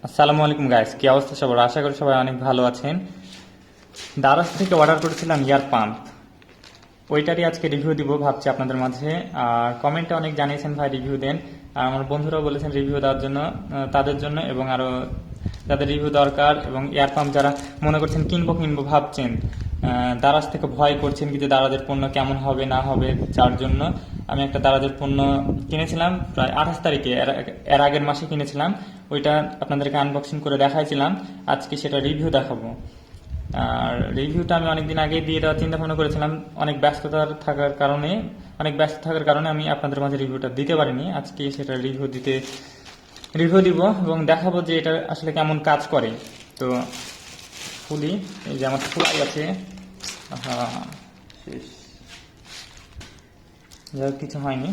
আসসালামু আলাইকুম গাইস, কি অবস্থা সবার? আশা করি সবাই অনেক ভালো আছেন। দারাজ থেকে অর্ডার করেছিলাম ইয়ার পাম্প, ওইটারই আজকে রিভিউ দিব ভাবছি আপনাদের মাঝে। আর কমেন্টে অনেক জানিয়েছেন ভাই রিভিউ দেন, আর আমার বন্ধুরাও বলেছেন রিভিউ দেওয়ার জন্য, তাদের জন্য এবং আরও যাদের রিভিউ দরকার এবং এয়ার পাম্প যারা মনে করছেন কিনবো কিনবো ভাবছেন, দারাজ থেকে ভয় করছেন কিন্তু দারাজের পণ্য কেমন হবে না হবে, যার জন্য আমি একটা দারাজের পণ্য কিনেছিলাম প্রায় 28 তারিখে, এর আগের মাসে কিনেছিলাম। ওইটা আপনাদেরকে আনবক্সিং করে দেখাইছিলাম, আজকে সেটা রিভিউ দেখাবো। আর রিভিউটা আমি অনেকদিন আগে দিয়ে দেওয়ার চিন্তা ভাবনা করেছিলাম, অনেক ব্যস্ত থাকার কারণে আমি আপনাদের মাঝে রিভিউটা দিতে পারিনি। আজকে সেটা রিভিউ দিব এবং দেখাবো যে এটা আসলে কেমন কাজ করে। তো খুলি, এই যে আমার খোলাই আছে। হ্যাঁ, শেষ, যাই হোক, কিছু হয়নি।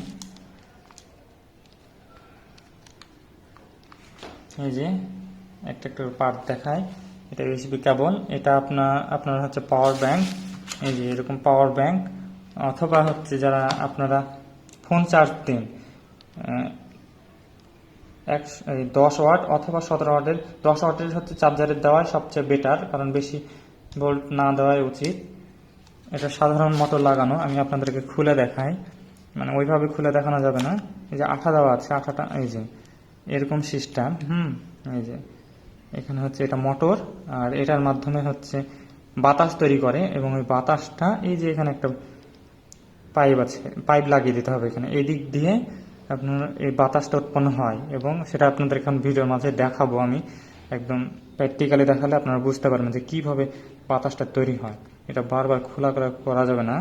এই যে একটা একটা পার্ট দেখায়, এটা ইউএসবি কেবল, এটা আপনার হচ্ছে পাওয়ার ব্যাংক। এই যে এরকম পাওয়ার ব্যাংক, অথবা হচ্ছে যারা আপনারা ফোন চার্জ দেন, 10 ওয়াট অথবা 17 ওয়াটের, 10 ওয়াটের হচ্ছে চার্জারের দেওয়াই সবচেয়ে বেটার, কারণ বেশি ভোল্ট না দেওয়াই উচিত। এটা সাধারণ মোটর লাগানো, আমি আপনাদেরকে খুলে দেখাই, মানে ওইভাবে খুলে দেখানো যাবে না। এই যে আঠা দেওয়া আছে, আঠাটা এই যে এরকম সিস্টেম। এই যে এখানে হচ্ছে এটা মোটর, আর এটার মাধ্যমে হচ্ছে বাতাস তৈরি করে, এবং ওই বাতাসটা এই যে এখানে একটা পাইপ আছে, পাইপ লাগিয়ে দিতে হবে এখানে, এই দিক দিয়ে আপনার এই বাতাসটা উৎপন্ন হয়, এবং সেটা আপনাদের এখন ভিডিওর মাঝে দেখাবো আমি। একদম প্র্যাকটিক্যালি দেখালে আপনারা বুঝতে পারবেন যে কিভাবে বাতাসটা তৈরি হয়। এটা বারবার খোলা করা যাবে না,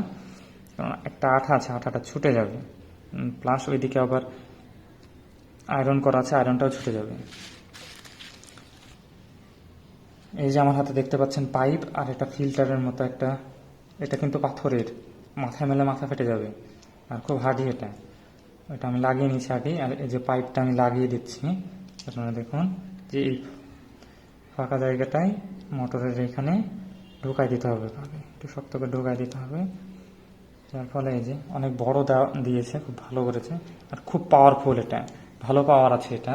কারণ একটা আঠা আছে, আঠাটা ছুটে যাবে। প্লাস ওইদিকে আবার আয়রন করা আছে, আয়রনটাও ছুটে যাবে। এই যে আমার হাতে দেখতে পাচ্ছেন পাইপ, আর এটা ফিল্টারের মতো একটা, এটা কিন্তু পাথরের, মাথায় মেলে মাথা ফেটে যাবে, আর খুব হার্ডি এটা। এটা আমি লাগিয়ে নিচ্ছি আগে, আর এই যে পাইপটা আমি লাগিয়ে দিচ্ছি। আপনারা দেখুন যে এই ফাঁকা জায়গাটায় মোটরের এখানে ঢোকাই দিতে হবে, একটু শক্ত করে ঢোকাই দিতে হবে, যার ফলে এই যে অনেক বড় দিয়েছে, খুব ভালো করেছে, আর খুব পাওয়ারফুল, এটা ভালো পাওয়ার আছে এটা।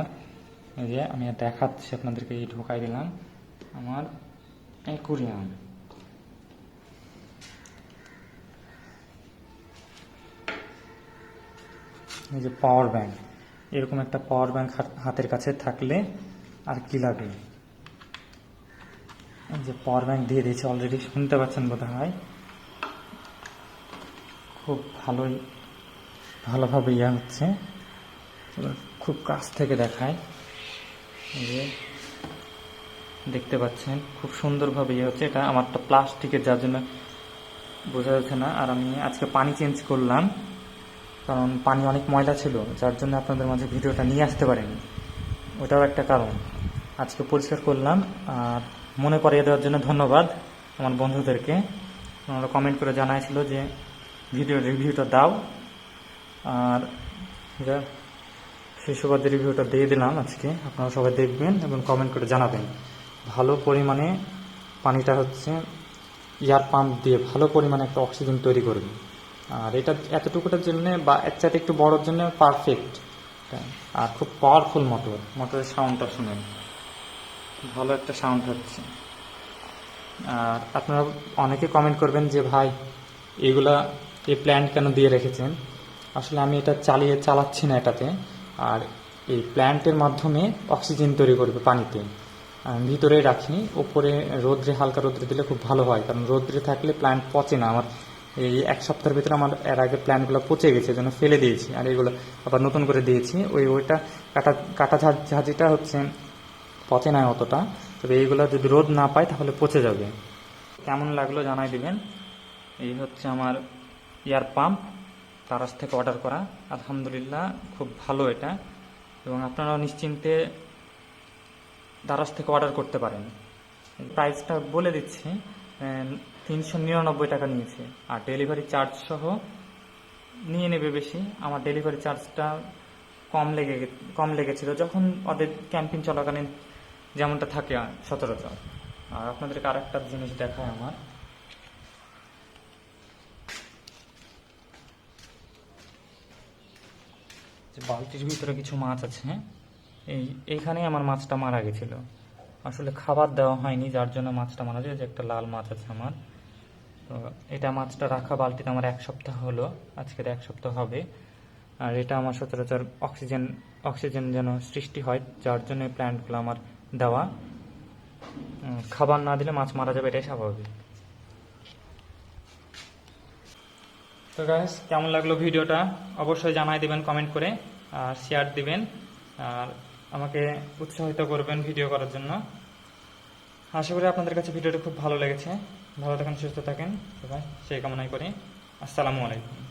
এই যে আমি দেখাচ্ছি আপনাদেরকে, এই ঢোকাই দিলাম আমার অ্যাকুরিয়াম। এই যে পাওয়ার ব্যাংক, এরকম একটা পাওয়ার ব্যাংক হাতের কাছে থাকলে আর কি লাগে। এই যে পাওয়ার ব্যাংক দিয়ে দিয়েছে অলরেডি, শুনতে পাচ্ছেন বোধ হয়, খুব ভালোভাবে হচ্ছে, খুব কাছ থেকে দেখায়। এই যে দেখতে পাচ্ছেন খুব সুন্দরভাবে হচ্ছে, এটা আমারটা প্লাস্টিকের, যার জন্য বোঝা যাচ্ছে না। আর আমি আজকে পানি চেঞ্জ করলাম, কারণ পানি অনেক ময়লা ছিল, যার জন্য আপনাদের মাঝে ভিডিওটা নিয়ে আসতে পারিনি, ওটাও একটা কারণ। আজকে পরিষ্কার করলাম। আর মনে করিয়ে দেওয়ার জন্য ধন্যবাদ আমার বন্ধুদেরকে, ওনারা কমেন্ট করে জানাইছিল যে রিভিউটা দাও, আর সেই সুবাদে রিভিউটা দিয়ে দিলাম আজকে। আপনারা সবাই দেখবেন এবং কমেন্ট করে জানাবেন। ভালো পরিমাণে পানিটা হচ্ছে এয়ার পাম্প দিয়ে ভালো পরিমাণে একটা অক্সিজেন তৈরি করবে, আর এটা এতটুকুটার জন্য বা এর চাইতে একটু বড়োর জন্য পারফেক্ট। আর খুব পাওয়ারফুল মোটরের সাউন্ডটা শুনেন, ভালো একটা সাউন্ড হচ্ছে। আর আপনারা অনেকে কমেন্ট করবেন যে ভাই এগুলা এই প্ল্যান্ট কেন দিয়ে রেখেছেন। আসলে আমি এটা চালাচ্ছি না এটাতে, আর এই প্ল্যান্টের মাধ্যমে অক্সিজেন তৈরি করবে পানিতে, ভিতরে রাখি। ওপরে হালকা রোদ্রে দিলে খুব ভালো হয়, কারণ রোদ্রে থাকলে প্ল্যান্ট পচে না। আমার এই 1 সপ্তাহের ভিতরে আমার এর আগে প্ল্যান্টগুলো পচে গেছে, জন্য ফেলে দিয়েছি, আর এগুলো আবার নতুন করে দিয়েছি। ওইটা কাটা ঝাঁঝিটা হচ্ছে পচে না অতটা, তবে এইগুলো যদি রোদ না পায় তাহলে পচে যাবে। কেমন লাগলো জানাই দিবেন। এই হচ্ছে আমার এয়ার পাম্প, তারাস থেকে অর্ডার করা। আলহামদুলিল্লাহ খুব ভালো এটা, এবং আপনারাও নিশ্চিন্তে দারাজ থেকে অর্ডার করতে পারেন। প্রাইসটা বলে দিচ্ছি, 399 টাকা নিয়েছে, আর ডেলিভারি চার্জ সহ নিয়ে নেবে বেশি। আমার ডেলিভারি চার্জটা কম লেগেছিল যখন ওদের ক্যাম্পিং চলাকালীন যেমনটা থাকে সচরাচর। আর আপনাদেরকে আর একটা জিনিস দেখায়, আমার বালতির ভিতরে কিছু মাছ আছে, এইখানেই আমার মাছটা মারা গেছিল। আসলে খাবার দেওয়া হয়নি, যার জন্য মাছটা মারা যায়। যে একটা লাল মাছ আছে আমার, তো এটা মাছটা রাখা বালতিতে আমার 1 সপ্তাহ হলো, আজকের 1 সপ্তাহ হবে। আর এটা আমার সচরাচর অক্সিজেন যেন সৃষ্টি হয়, যার জন্য এই প্ল্যান্টগুলো আমার দেওয়া। খাবার না দিলে মাছ মারা যাবে, এটাই স্বাভাবিক। তো গাইস, কেমন লাগলো ভিডিওটা অবশ্যই জানাই দিবেন কমেন্ট করে, আর শেয়ার দিবেন, আর আমাকে উৎসাহিত করবেন ভিডিও করার জন্য। আশা করি আপনাদের কাছে ভিডিওটা খুব ভালো লেগেছে। ভালো থাকেন, সুস্থ থাকেন সবাই, সেই কামনাই করি। আসসালামু আলাইকুম।